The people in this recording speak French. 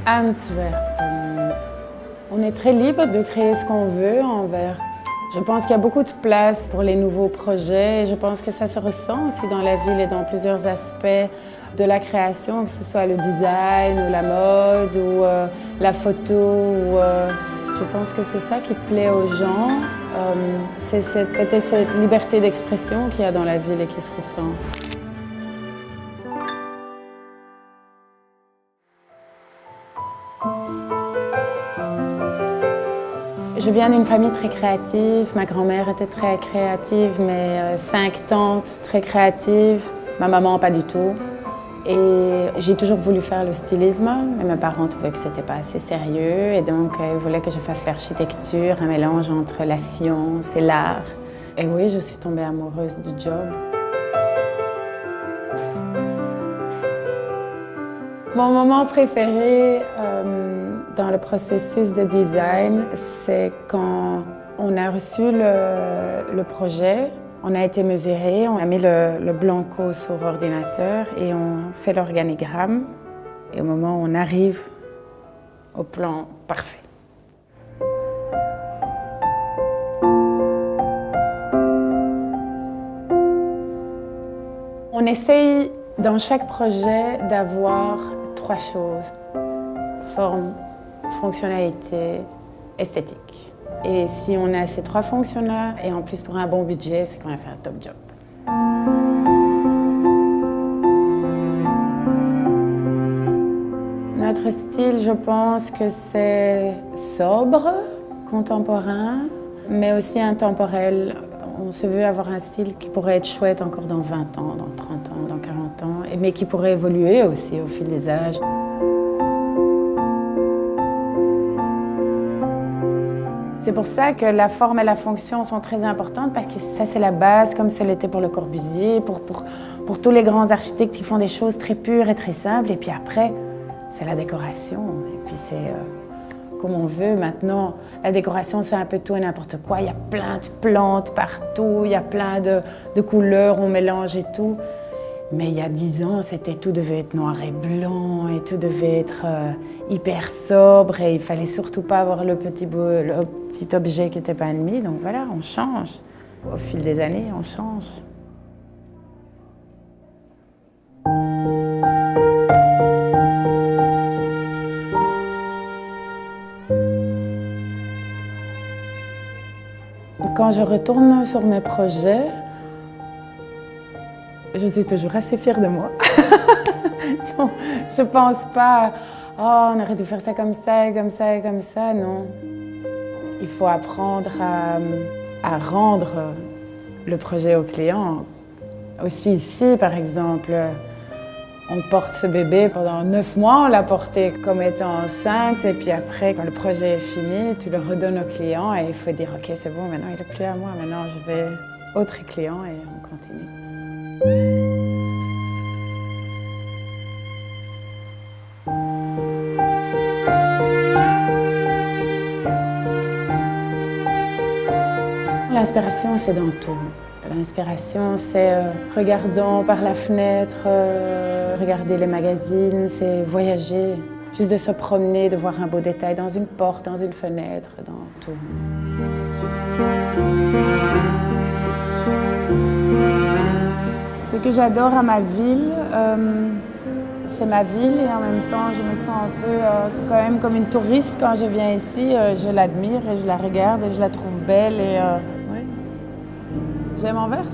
Antwerp. On est très libre de créer ce qu'on veut à Anvers. Je pense qu'il y a beaucoup de place pour les nouveaux projets et je pense que ça se ressent aussi dans la ville et dans plusieurs aspects de la création, que ce soit le design ou la mode ou la photo. Je pense que c'est ça qui plaît aux gens. C'est peut-être cette liberté d'expression qu'il y a dans la ville et qui se ressent. Je viens d'une famille très créative. Ma grand-mère était très créative, mes 5 tantes très créatives. Ma maman, pas du tout. Et j'ai toujours voulu faire le stylisme, mais mes parents trouvaient que c'était pas assez sérieux. Et donc, ils voulaient que je fasse l'architecture, un mélange entre la science et l'art. Et oui, je suis tombée amoureuse du job. Mon moment préféré dans le processus de design, c'est quand on a reçu le projet, on a été mesuré, on a mis le blanco sur ordinateur et on fait l'organigramme. Et au moment où on arrive au plan parfait. On essaye dans chaque projet d'avoir 3 choses. Forme, fonctionnalité, esthétique. Et si on a ces 3 fonctions-là, et en plus pour un bon budget, c'est qu'on a fait un top job. Notre style, je pense que c'est sobre, contemporain, mais aussi intemporel. On se veut avoir un style qui pourrait être chouette encore dans 20 ans, dans 30 ans, dans 40 ans, mais qui pourrait évoluer aussi au fil des âges. C'est pour ça que la forme et la fonction sont très importantes parce que ça, c'est la base, comme ça l'était pour Le Corbusier, pour tous les grands architectes qui font des choses très pures et très simples. Et puis après, c'est la décoration. Et puis c'est comme on veut maintenant. La décoration, c'est un peu tout et n'importe quoi. Il y a plein de plantes partout, il y a plein de couleurs, on mélange et tout. Mais il y a 10 ans, tout devait être noir et blanc et tout devait être hyper sobre et il fallait surtout pas avoir le petit objet qui n'était pas ennemi. Donc voilà, on change. Au fil des années, on change. Quand je retourne sur mes projets, je suis toujours assez fière de moi. Non, je ne pense pas « oh, on aurait dû faire ça comme ça et comme ça et comme ça », non. Il faut apprendre à rendre le projet au client. Aussi ici, par exemple, on porte ce bébé pendant 9 mois, on l'a porté comme étant enceinte et puis après, quand le projet est fini, tu le redonnes au client et il faut dire « ok, c'est bon, maintenant il n'est plus à moi, maintenant je vais autre client et on continue ». L'inspiration, c'est dans tout. L'inspiration, c'est regardant par la fenêtre, regarder les magazines, c'est voyager. Juste de se promener, de voir un beau détail dans une porte, dans une fenêtre, dans tout. Ce que j'adore à ma ville, c'est ma ville et en même temps je me sens un peu quand même comme une touriste quand je viens ici. Je l'admire et je la regarde et je la trouve belle et ouais. J'aime Anvers.